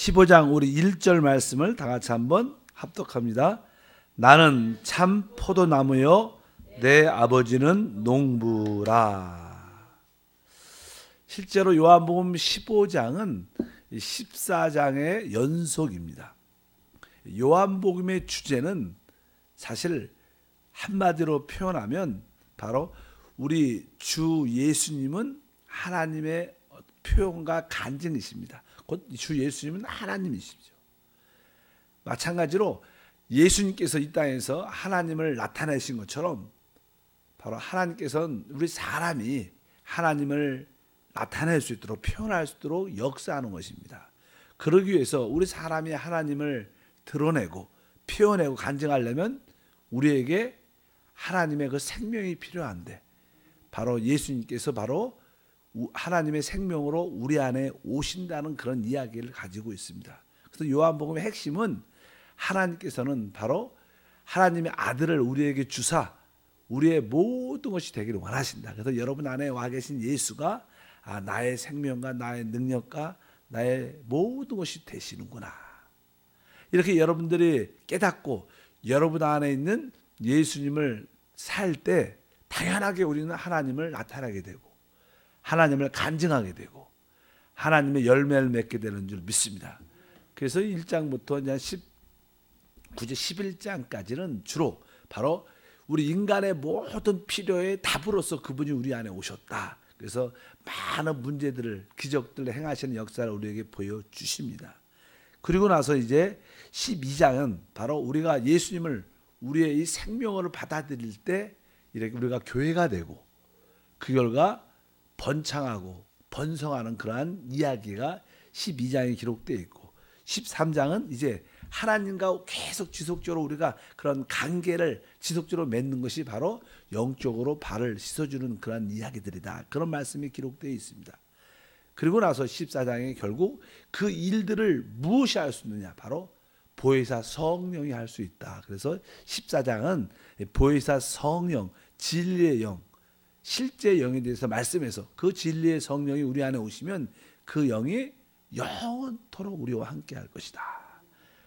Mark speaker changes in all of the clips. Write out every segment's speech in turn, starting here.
Speaker 1: 15장 우리 1절 말씀을 다 같이 한번 합독합니다. 나는 참 포도나무요 내 아버지는 농부라. 실제로 요한복음 15장은 14장의 연속입니다. 요한복음의 주제는 사실 한마디로 표현하면 바로 우리 주 예수님은 하나님의 표현과 간증이십니다. 곧 주 예수님은 하나님이시죠. 마찬가지로 예수님께서 이 땅에서 하나님을 나타내신 것처럼 바로 하나님께서는 우리 사람이 하나님을 나타낼 수 있도록 표현할 수 있도록 역사하는 것입니다. 그러기 위해서 우리 사람이 하나님을 드러내고 표현하고 간증하려면 우리에게 하나님의 그 생명이 필요한데 바로 예수님께서 바로 하나님의 생명으로 우리 안에 오신다는 그런 이야기를 가지고 있습니다. 그래서 요한복음의 핵심은 하나님께서는 바로 하나님의 아들을 우리에게 주사 우리의 모든 것이 되기를 원하신다. 그래서 여러분 안에 와 계신 예수가 나의 생명과 나의 능력과 나의 모든 것이 되시는구나. 이렇게 여러분들이 깨닫고 여러분 안에 있는 예수님을 살 때 당연하게 우리는 하나님을 나타나게 되고 하나님을 간증하게 되고 하나님의 열매를 맺게 되는 줄 믿습니다. 그래서 1장부터 이제 9제 11장까지는 주로 바로 우리 인간의 모든 필요의 답으로서 그분이 우리 안에 오셨다. 그래서 많은 문제들을 기적들을 행하시는 역사를 우리에게 보여주십니다. 그리고 나서 이제 12장은 바로 우리가 예수님을 우리의 이 생명으로 받아들일 때 이렇게 우리가 교회가 되고 그 결과 번창하고 번성하는 그러한 이야기가 12장에 기록되어 있고 13장은 이제 하나님과 계속 지속적으로 우리가 그런 관계를 지속적으로 맺는 것이 바로 영적으로 발을 씻어주는 그런 이야기들이다. 그런 말씀이 기록되어 있습니다. 그리고 나서 14장에 결국 그 일들을 무엇이 할 수 있느냐? 바로 보혜사 성령이 할 수 있다. 그래서 14장은 보혜사 성령, 진리의 영, 실제 영에 대해서 말씀해서 그 진리의 성령이 우리 안에 오시면 그 영이 영원토록 우리와 함께 할 것이다.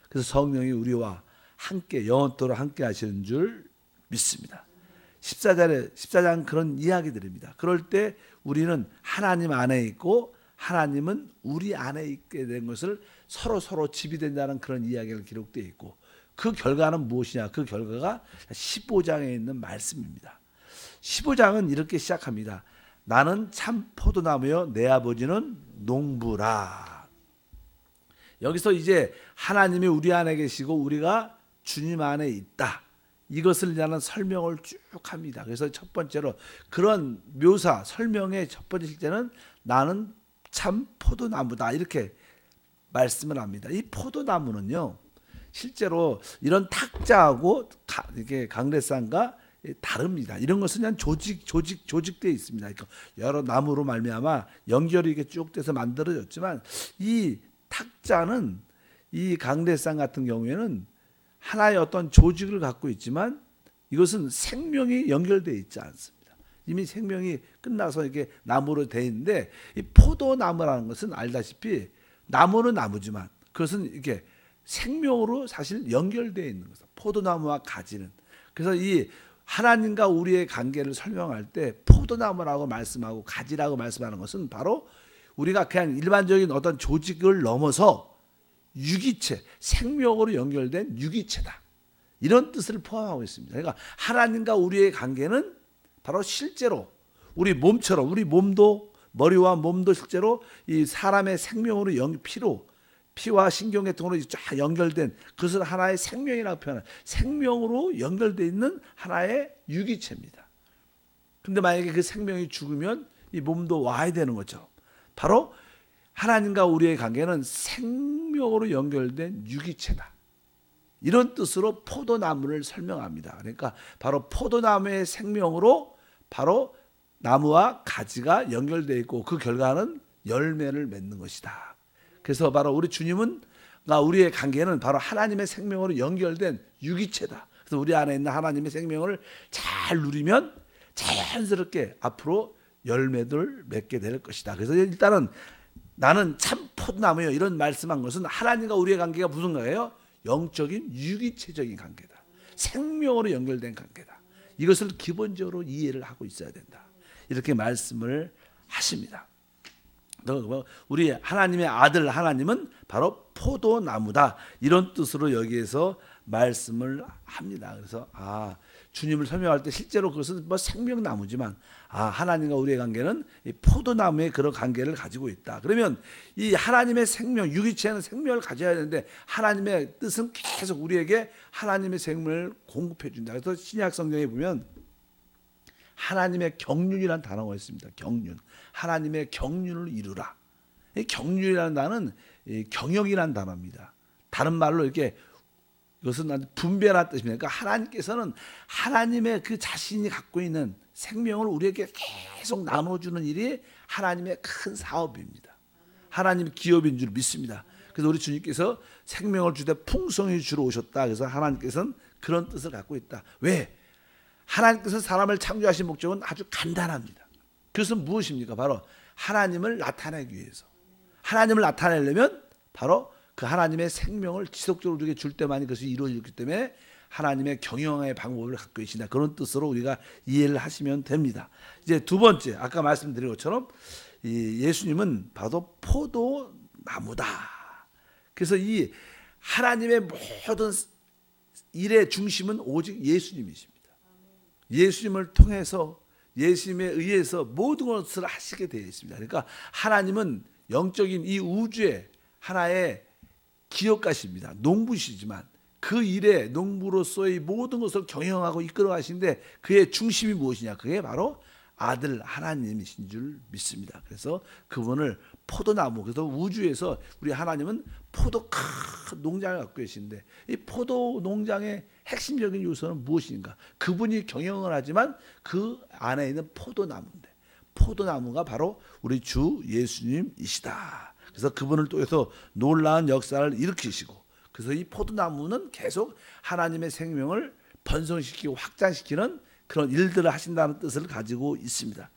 Speaker 1: 그래서 성령이 우리와 함께 영원토록 함께 하시는 줄 믿습니다. 14장 그런 이야기들입니다. 그럴 때 우리는 하나님 안에 있고 하나님은 우리 안에 있게 된 것을 서로 집이 된다는 그런 이야기가 기록되어 있고 그 결과는 무엇이냐? 그 결과가 15장에 있는 말씀입니다. 15장은 이렇게 시작합니다. 나는 참 포도나무요 내 아버지는 농부라. 여기서 이제 하나님이 우리 안에 계시고 우리가 주님 안에 있다. 이것을 위한 설명을 쭉 합니다. 그래서 첫 번째로 그런 묘사, 설명의 첫 번째 실제는 나는 참 포도나무다. 이렇게 말씀을 합니다. 이 포도나무는요, 실제로 이런 탁자하고 이렇게 강대상과 다릅니다. 이런 것은 그냥 조직되어 있습니다. 그러니까 여러 나무로 말미암아 연결이 이렇게 쭉 돼서 만들어졌지만 이 탁자는 이 강대상 같은 경우에는 하나의 어떤 조직을 갖고 있지만 이것은 생명이 연결되어 있지 않습니다. 이미 생명이 끝나서 이렇게 나무로 되어 있는데 이 포도나무라는 것은 알다시피 나무는 나무지만 그것은 이렇게 생명으로 사실 연결되어 있는 거죠. 포도나무와 가지는. 그래서 이 하나님과 우리의 관계를 설명할 때 포도나무라고 말씀하고 가지라고 말씀하는 것은 바로 우리가 그냥 일반적인 어떤 조직을 넘어서 유기체, 생명으로 연결된 유기체다. 이런 뜻을 포함하고 있습니다. 그러니까 하나님과 우리의 관계는 바로 실제로 우리 몸처럼 우리 몸도 머리와 몸도 실제로 이 사람의 생명으로 피와 신경계통으로 쫙 연결된 그것을 하나의 생명이라고 표현하는 생명으로 연결되어 있는 하나의 유기체입니다. 그런데 만약에 그 생명이 죽으면 이 몸도 와야 되는 거죠. 바로 하나님과 우리의 관계는 생명으로 연결된 유기체다. 이런 뜻으로 포도나무를 설명합니다. 그러니까 바로 포도나무의 생명으로 바로 나무와 가지가 연결되어 있고 그 결과는 열매를 맺는 것이다. 그래서 바로 우리 주님은 우리의 관계는 바로 하나님의 생명으로 연결된 유기체다. 그래서 우리 안에 있는 하나님의 생명을 잘 누리면 자연스럽게 앞으로 열매를 맺게 될 것이다. 그래서 일단은 나는 참 포도나무요 이런 말씀한 것은 하나님과 우리의 관계가 무슨 관계예요? 영적인 유기체적인 관계다. 생명으로 연결된 관계다. 이것을 기본적으로 이해를 하고 있어야 된다. 이렇게 말씀을 하십니다. 우리 하나님의 아들 하나님은 바로 포도나무다. 이런 뜻으로 여기에서 말씀을 합니다. 그래서 주님을 설명할 때 실제로 그것은 뭐 생명나무지만 하나님과 우리의 관계는 이 포도나무의 그런 관계를 가지고 있다. 그러면 이 하나님의 생명, 유기체는 생명을 가져야 되는데 하나님의 뜻은 계속 우리에게 하나님의 생명을 공급해 준다. 그래서 신약 성경에 보면 하나님의 경륜이라는 단어가 있습니다. 경륜. 하나님의 경륜을 이루라. 이 경륜이라는 단어는 경영이라는 단어입니다. 다른 말로 이렇게 이것은 분배라는 뜻입니다. 그러니까 하나님께서는 하나님의 그 자신이 갖고 있는 생명을 우리에게 계속 나눠주는 일이 하나님의 큰 사업입니다. 하나님의 기업인 줄 믿습니다. 그래서 우리 주님께서 생명을 주되 풍성히 주러 오셨다. 그래서 하나님께서는 그런 뜻을 갖고 있다. 왜? 하나님께서 사람을 창조하신 목적은 아주 간단합니다. 그것은 무엇입니까? 바로 하나님을 나타내기 위해서. 하나님을 나타내려면 바로 그 하나님의 생명을 지속적으로 우리에게 줄 때만이 그것이 이루어지기 때문에 하나님의 경영의 방법을 갖고 계신다. 그런 뜻으로 우리가 이해를 하시면 됩니다. 이제 두 번째, 아까 말씀드린 것처럼 예수님은 바로 포도나무다. 그래서 이 하나님의 모든 일의 중심은 오직 예수님이십니다. 예수님을 통해서 예수님에 의해서 모든 것을 하시게 되어 있습니다. 그러니까 하나님은 영적인 이 우주의 하나의 기업가십니다. 농부시지만 그 일에 농부로서의 모든 것을 경영하고 이끌어 가시는데 그의 중심이 무엇이냐? 그게 바로 아들 하나님이신 줄 믿습니다. 그래서 그분을 포도나무, 그래서 우주에서 우리 하나님은 포도 큰 농장을 갖고 계신데 이 포도 농장의 핵심적인 요소는 무엇인가? 그분이 경영을 하지만 그 안에 있는 포도나무인데 포도나무가 바로 우리 주 예수님이시다. 그래서 그분을 통해서 놀라운 역사를 일으키시고 그래서 이 포도나무는 계속 하나님의 생명을 번성시키고 확장시키는 그런 일들을 하신다는 뜻을 가지고 있습니다.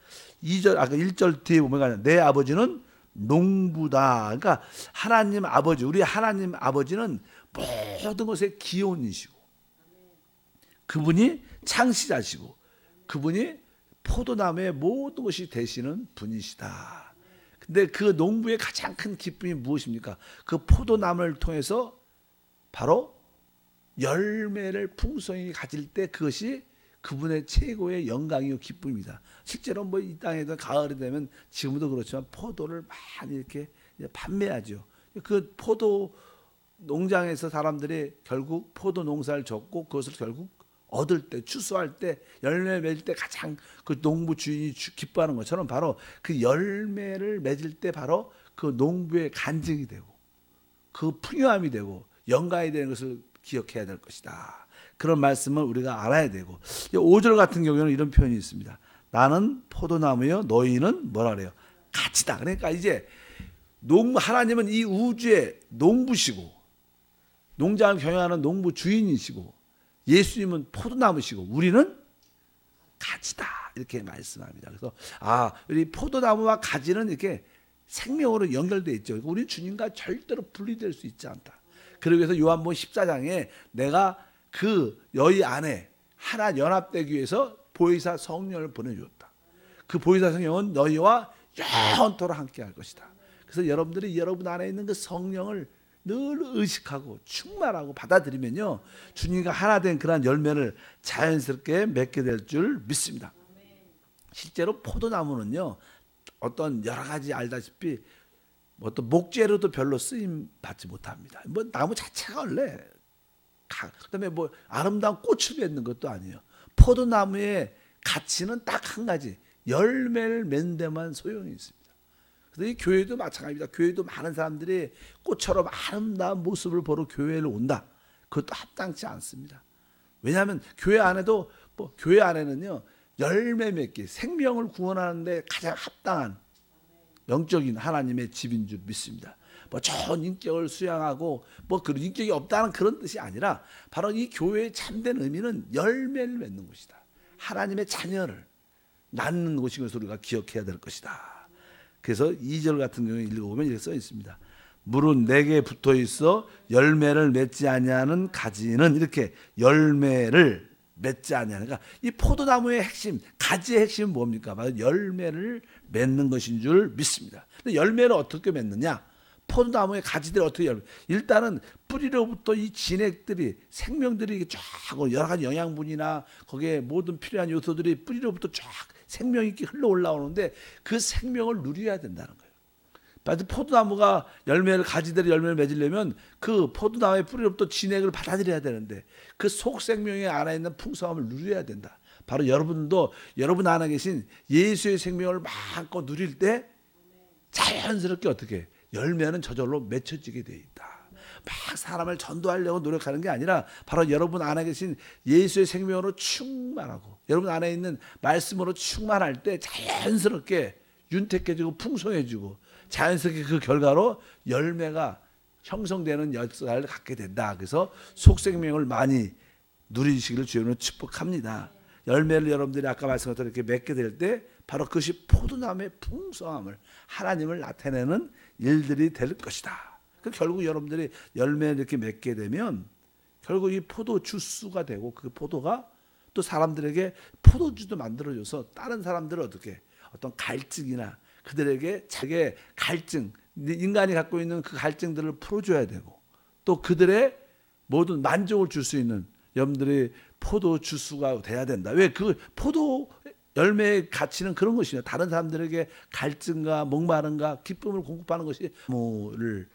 Speaker 1: 2절, 아까 1절 뒤에 보면 내 아버지는 농부다. 그러니까 하나님 아버지, 우리 하나님 아버지는 모든 것의 기원이시고 그분이 창시자시고 그분이 포도나무의 모든 것이 되시는 분이시다. 근데 그 농부의 가장 큰 기쁨이 무엇입니까? 그 포도나무를 통해서 바로 열매를 풍성히 가질 때 그것이 그분의 최고의 영광이요 기쁨입니다. 실제로 뭐 이 땅에도 가을이 되면 지금도 그렇지만 포도를 많이 이렇게 판매하죠. 그 포도 농장에서 사람들이 결국 포도 농사를 졌고 그것을 결국 얻을 때 추수할 때 열매 맺을 때 가장 그 농부 주인이 기뻐하는 것처럼 바로 그 열매를 맺을 때 바로 그 농부의 간증이 되고 그 풍요함이 되고 영광이 되는 것을 기억해야 될 것이다. 그런 말씀을 우리가 알아야 되고 5절 같은 경우에는 이런 표현이 있습니다. 나는 포도나무요 너희는 뭐라 그래요? 가지다. 그러니까 이제 하나님은 이 우주의 농부시고 농장을 경영하는 농부 주인이시고 예수님은 포도나무시고 우리는 가지다. 이렇게 말씀합니다. 그래서 우리 포도나무와 가지는 이렇게 생명으로 연결되어 있죠. 우리 주님과 절대로 분리될 수 있지 않다. 그러기 위해서 요한복음 14장에 내가 그 너희 안에 하나 연합되기 위해서 보혜사 성령을 보내주었다. 그 보혜사 성령은 너희와 영원토록 함께 할 것이다. 그래서 여러분들이 여러분 안에 있는 그 성령을 늘 의식하고 충만하고 받아들이면요 주님과 하나 된 그러한 열매를 자연스럽게 맺게 될 줄 믿습니다. 실제로 포도나무는요 어떤 여러 가지 알다시피 어떤 목재로도 별로 쓰임 받지 못합니다. 뭐 나무 자체가 원래 그다음에 뭐 아름다운 꽃을 맺는 것도 아니에요. 포도나무의 가치는 딱 한 가지 열매를 맺는 데만 소용이 있습니다. 그래서 이 교회도 마찬가지입니다. 교회도 많은 사람들이 꽃처럼 아름다운 모습을 보러 교회를 온다. 그것도 합당치 않습니다. 왜냐하면 교회 안에도 교회 안에는요 열매 맺기 생명을 구원하는 데 가장 합당한 영적인 하나님의 집인 줄 믿습니다. 뭐 좋은 인격을 수양하고 뭐 그런 인격이 없다는 그런 뜻이 아니라 바로 이 교회의 참된 의미는 열매를 맺는 것이다. 하나님의 자녀를 낳는 곳인 것을 우리가 기억해야 될 것이다. 그래서 2절 같은 경우에 읽어보면 이렇게 써 있습니다. 물은 내게 붙어 있어 열매를 맺지 아니하는 가지는 이렇게 열매를 맺지 아니하는. 그러니까 이 포도나무의 핵심, 가지의 핵심은 뭡니까? 바로 열매를 맺는 것인 줄 믿습니다. 근데 열매를 어떻게 맺느냐? 포도나무의 가지들이 어떻게 열매? 일단은 뿌리로부터 이 진액들이 생명들이 쫙 여러 가지 영양분이나 거기에 모든 필요한 요소들이 뿌리로부터 쫙 생명 있게 흘러 올라오는데 그 생명을 누려야 된다는 거예요. 포도나무가 열매를 가지들이 열매를 맺으려면 그 포도나무의 뿌리로부터 진액을 받아들여야 되는데 그 속 생명의 안에 있는 풍성함을 누려야 된다. 바로 여러분도 여러분 안에 계신 예수의 생명을 마음껏 누릴 때 자연스럽게 어떻게 열매는 저절로 맺혀지게 돼 있다. 막 사람을 전도하려고 노력하는 게 아니라 바로 여러분 안에 계신 예수의 생명으로 충만하고 여러분 안에 있는 말씀으로 충만할 때 자연스럽게 윤택해지고 풍성해지고 자연스럽게 그 결과로 열매가 형성되는 역사를 갖게 된다. 그래서 속생명을 많이 누리시기를 주님으로 축복합니다. 열매를 여러분들이 아까 말씀한 것처럼 이렇게 맺게 될 때 바로 그것이 포도나무의 풍성함을 하나님을 나타내는 일들이 될 것이다. 결국 여러분들이 열매를 이렇게 맺게 되면 결국 이 포도 주스가 되고 그 포도가 또 사람들에게 포도주도 만들어줘서 다른 사람들을 어떻게 어떤 갈증이나 그들에게 자기의 갈증, 인간이 갖고 있는 그 갈증들을 풀어줘야 되고 또 그들의 모든 만족을 줄 수 있는 여러분들이 포도 주스가 돼야 된다. 왜? 그 포도 열매의 가치는 그런 것이냐. 다른 사람들에게 갈증과 목마름과 기쁨을 공급하는 것이 뭐를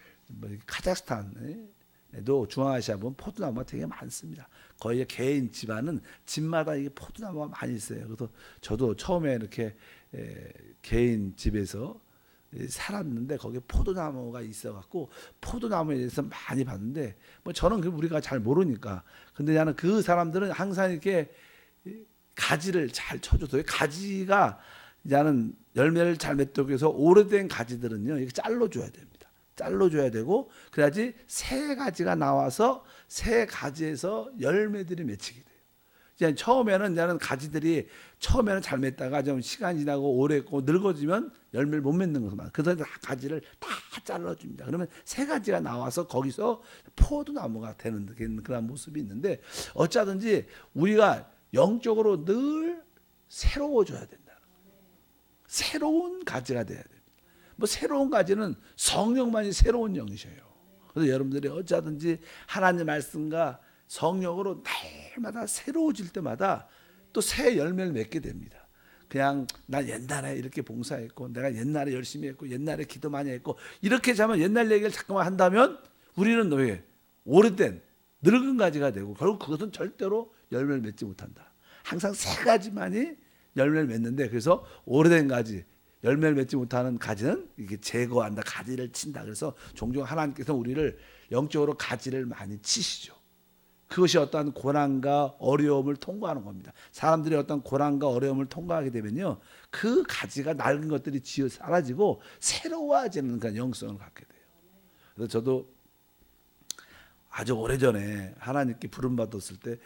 Speaker 1: 카자흐스탄에도 중앙아시아 보면 포도나무가 되게 많습니다. 거의 개인 집안은 집마다 이게 포도나무가 많이 있어요. 그래서 저도 처음에 이렇게 개인 집에서 살았는데 거기에 포도나무가 있어갖고 포도나무에 대해서 많이 봤는데 뭐 저는 우리가 잘 모르니까 근데 나는 그 사람들은 항상 이렇게 가지를 잘 쳐줘서 가지가 나는 열매를 잘 맺기 위해서 오래된 가지들은요 이렇게 잘라줘야 됩니다. 잘라줘야 되고 그래야지 새 가지가 나와서 새 가지에서 열매들이 맺히게 돼요. 이제 처음에는 나는 가지들이 처음에는 잘 맺다가 좀 시간이 지나고 오래 있고 늙어지면 열매를 못 맺는 것만. 그래서 가지를 다 잘라줍니다. 그러면 새 가지가 나와서 거기서 포도나무가 되는 그런 모습이 있는데 어쩌든지 우리가 영적으로 늘 새로워져야 된다는 거예요. 새로운 가지가 돼야 됩니다. 뭐 새로운 가지는 성령만이 새로운 영이셔요. 그래서 여러분들이 어쩌든지 하나님 말씀과 성령으로 날마다 새로워질 때마다 또 새 열매를 맺게 됩니다. 그냥 나 옛날에 이렇게 봉사했고 내가 옛날에 열심히 했고 옛날에 기도 많이 했고 이렇게 하면 옛날 얘기를 자꾸만 한다면 우리는 왜 오래된 늙은 가지가 되고 결국 그것은 절대로 열매를 맺지 못한다. 항상 새 가지만이 열매를 맺는데 그래서 오래된 가지 열매를 맺지 못하는 가지는 이게 제거한다. 가지를 친다. 그래서 종종 하나님께서 우리를 영적으로 가지를 많이 치시죠. 그것이 어떠한 고난과 어려움을 통과하는 겁니다. 사람들이 어떤 고난과 어려움을 통과하게 되면요. 그 가지가 낡은 것들이 지어 사라지고 새로워지는 그런 영성을 갖게 돼요. 그래서 저도 아주 오래전에 하나님께 부름받았을 때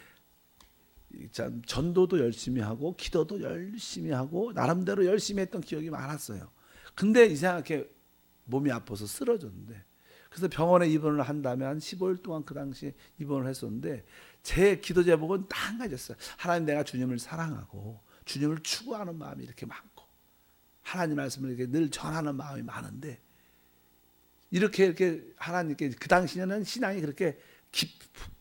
Speaker 1: 전도도 열심히 하고 기도도 열심히 하고 나름대로 열심히 했던 기억이 많았어요. 근데 이상하게 몸이 아파서 쓰러졌는데 그래서 병원에 입원을 한 다음에 한 15일 동안 그 당시에 입원을 했었는데 제 기도 제목은 딱 한 가지였어요. 하나님 내가 주님을 사랑하고 주님을 추구하는 마음이 이렇게 많고 하나님 말씀을 이렇게 늘 전하는 마음이 많은데 이렇게 하나님께 그 당시에는 신앙이 그렇게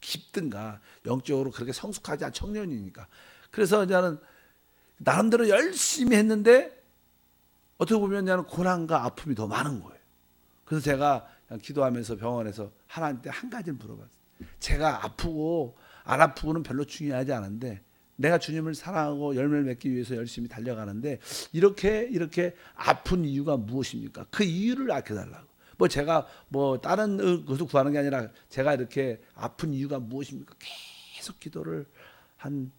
Speaker 1: 깊든가 영적으로 그렇게 성숙하지 않은 청년이니까 그래서 나는 나름대로 열심히 했는데 어떻게 보면 나는 고난과 아픔이 더 많은 거예요. 그래서 제가 기도하면서 병원에서 하나님께 한 가지를 물어봤어요. 제가 아프고 안 아프고는 별로 중요하지 않은데 내가 주님을 사랑하고 열매를 맺기 위해서 열심히 달려가는데 이렇게 아픈 이유가 무엇입니까? 그 이유를 알려달라고. 뭐 제가 뭐 다른 것을 구하는 게 아니라 제가 이렇게 아픈 이유가 무엇입니까? 계속 기도를 한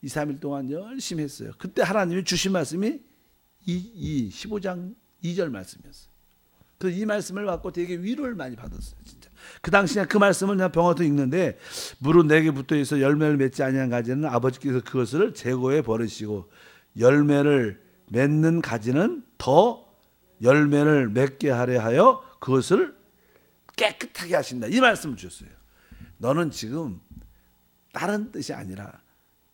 Speaker 1: 2, 3일 동안 열심히 했어요. 그때 하나님이 주신 말씀이 15장 2절 말씀이었어요. 그래서 이 말씀을 받고 되게 위로를 많이 받았어요. 진짜. 그 당시에 그 말씀을 내가 병원에서 읽는데 물은 내게 붙어 있어 열매를 맺지 아니한 가지는 아버지께서 그것을 제거해 버리시고 열매를 맺는 가지는 더 열매를 맺게 하려 하여 그것을 깨끗하게 하신다. 이 말씀을 주셨어요. 너는 지금 다른 뜻이 아니라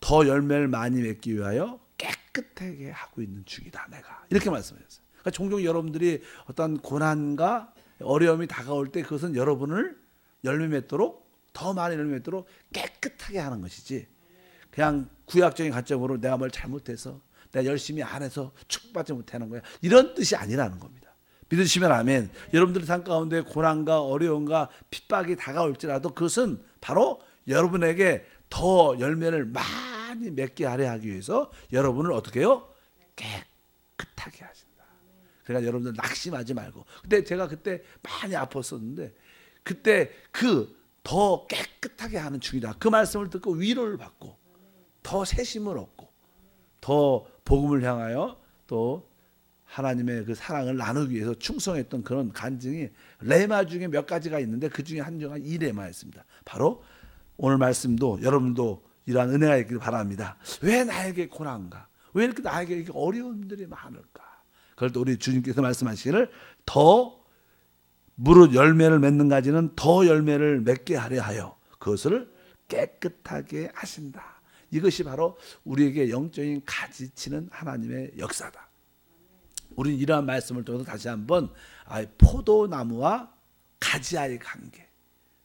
Speaker 1: 더 열매를 많이 맺기 위하여 깨끗하게 하고 있는 중이다 내가. 이렇게 말씀하셨어요. 그러니까 종종 여러분들이 어떤 고난과 어려움이 다가올 때 그것은 여러분을 열매 맺도록 더 많이 열매 맺도록 깨끗하게 하는 것이지, 그냥 구약적인 관점으로 내가 뭘 잘못해서 내가 열심히 안 해서 축복받지 못하는 거야, 이런 뜻이 아니라는 겁니다. 믿으시면 아멘. 여러분들의 삶 가운데 고난과 어려움과 핍박이 다가올지라도 그것은 바로 여러분에게 더 열매를 많이 맺게 하려 하기 위해서 여러분을 어떻게 해요? 깨끗하게 하신다. 그러니까 여러분들 낙심하지 말고. 근데 제가 그때 많이 아팠었는데 그때 그 더 깨끗하게 하는 중이다. 그 말씀을 듣고 위로를 받고 더 새심을 얻고 더 복음을 향하여 또 하나님의 그 사랑을 나누기 위해서 충성했던 그런 간증이 레마 중에 몇 가지가 있는데 그 중에 한 중은 이 레마였습니다. 바로 오늘 말씀도 여러분도 이러한 은혜가 있기를 바랍니다. 왜 나에게 고난가? 왜 이렇게 나에게 이렇게 어려움들이 많을까? 그럴 때 우리 주님께서 말씀하시기를 더 무릇 열매를 맺는 가지는 더 열매를 맺게 하려 하여 그것을 깨끗하게 하신다. 이것이 바로 우리에게 영적인 가지치는 하나님의 역사다. 우리는 이러한 말씀을 통해서 다시 한번 포도나무와 가지와의 관계,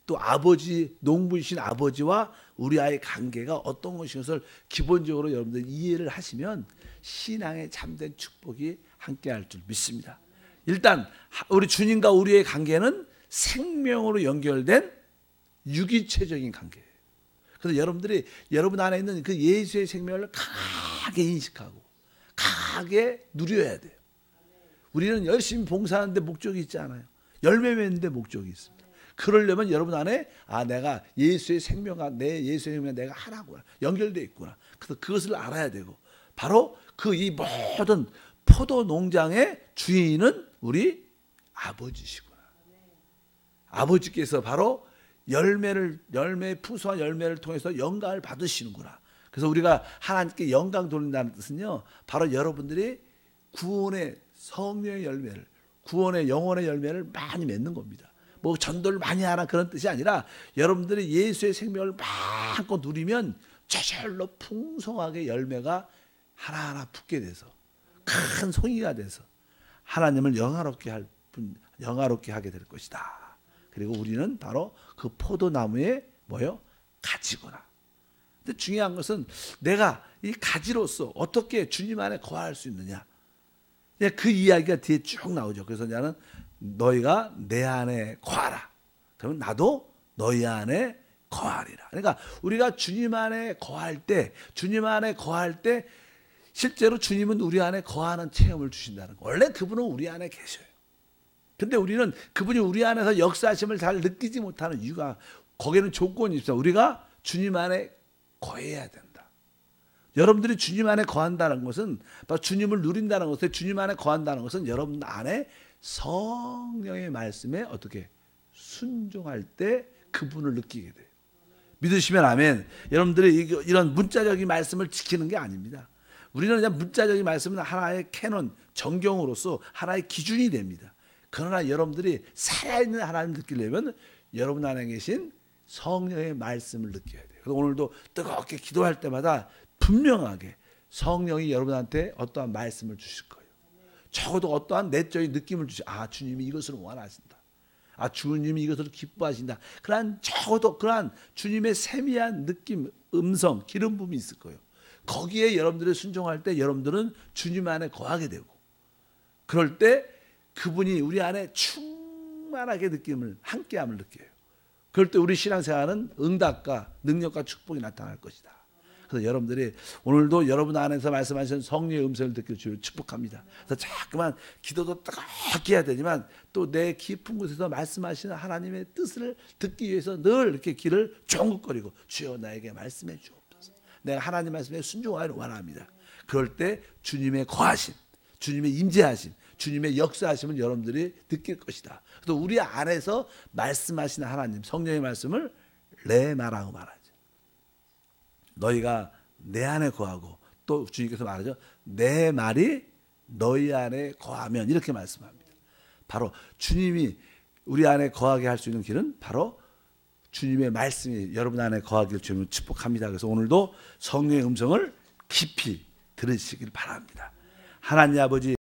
Speaker 1: 또 아버지, 농부이신 아버지와 우리 아이의 관계가 어떤 것인 것을 기본적으로 여러분들 이해를 하시면 신앙의 참된 축복이 함께할 줄 믿습니다. 일단 우리 주님과 우리의 관계는 생명으로 연결된 유기체적인 관계예요. 그래서 여러분들이 여러분 안에 있는 그 예수의 생명을 강하게 인식하고 강하게 누려야 돼요. 우리는 열심히 봉사하는데 목적이 있지 않아요. 열매 맺는데 목적이 있습니다. 그러려면 여러분 안에 내가 예수의 생명과 내 예수의 생명과 내가 하나구나, 연결되어 있구나. 그래서 그것을 알아야 되고, 바로 그 이 모든 포도 농장의 주인은 우리 아버지시구나. 아버지께서 바로 푸수와 열매를 통해서 영광을 받으시는구나. 그래서 우리가 하나님께 영광 돌린다는 뜻은요, 바로 여러분들이 구원의 성령의 열매를, 구원의 영혼의 열매를 많이 맺는 겁니다. 뭐 전도를 많이 하라 그런 뜻이 아니라 여러분들이 예수의 생명을 마음껏 누리면 저절로 풍성하게 열매가 하나하나 붙게 돼서 큰 송이가 돼서 하나님을 영화롭게 하게 될 것이다. 그리고 우리는 바로 그 포도나무의 가지구나. 근데 중요한 것은 내가 이 가지로서 어떻게 주님 안에 거할 수 있느냐. 그 이야기가 뒤에 쭉 나오죠. 그래서 나는 너희가 내 안에 거하라. 그러면 나도 너희 안에 거하리라. 그러니까 우리가 주님 안에 거할 때, 실제로 주님은 우리 안에 거하는 체험을 주신다는 거. 원래 그분은 우리 안에 계셔요. 근데 우리는 그분이 우리 안에서 역사하심을 잘 느끼지 못하는 이유가, 거기에는 조건이 있어요. 우리가 주님 안에 거해야 된다. 여러분들이 주님 안에 거한다는 것은, 바로 주님을 누린다는 것은, 주님 안에 거한다는 것은 여러분 안에 성령의 말씀에 어떻게 순종할 때 그분을 느끼게 돼요. 믿으시면 아멘. 여러분들이 이런 문자적인 말씀을 지키는 게 아닙니다. 우리는 그냥 문자적인 말씀은 하나의 캐논, 정경으로서 하나의 기준이 됩니다. 그러나 여러분들이 살아있는 하나님을 느끼려면 여러분 안에 계신 성령의 말씀을 느껴야 돼요. 그래서 오늘도 뜨겁게 기도할 때마다 분명하게 성령이 여러분한테 어떠한 말씀을 주실 거예요. 적어도 어떠한 내적인 느낌을 주님이 이것을 원하신다. 주님이 이것을 기뻐하신다. 적어도 그러한 주님의 세미한 느낌, 음성, 기름 부음이 있을 거예요. 거기에 여러분들이 순종할 때 여러분들은 주님 안에 거하게 되고, 그럴 때 그분이 우리 안에 충만하게 함께함을 느껴요. 그럴 때 우리 신앙생활은 응답과 능력과 축복이 나타날 것이다. 그래서 여러분들이 오늘도 여러분 안에서 말씀하신 성령의 음성을 듣기를 주를 축복합니다. 그래서 자꾸만 기도도 뜨겁게 해야 되지만 또 내 깊은 곳에서 말씀하시는 하나님의 뜻을 듣기 위해서 늘 이렇게 귀를 쫑긋거리고, 주여 나에게 말씀해 주옵소서. 내가 하나님 말씀에 순종하기를 원합니다. 그럴 때 주님의 거하심, 주님의 임재하심, 주님의 역사하심을 여러분들이 느낄 것이다. 그래서 우리 안에서 말씀하시는 하나님, 성령의 말씀을 레마라고 말하죠. 너희가 내 안에 거하고, 또 주님께서 말하죠. 내 말이 너희 안에 거하면, 이렇게 말씀합니다. 바로 주님이 우리 안에 거하게 할 수 있는 길은 바로 주님의 말씀이 여러분 안에 거하기를 주님 축복합니다. 그래서 오늘도 성령의 음성을 깊이 들으시길 바랍니다. 하나님 아버지,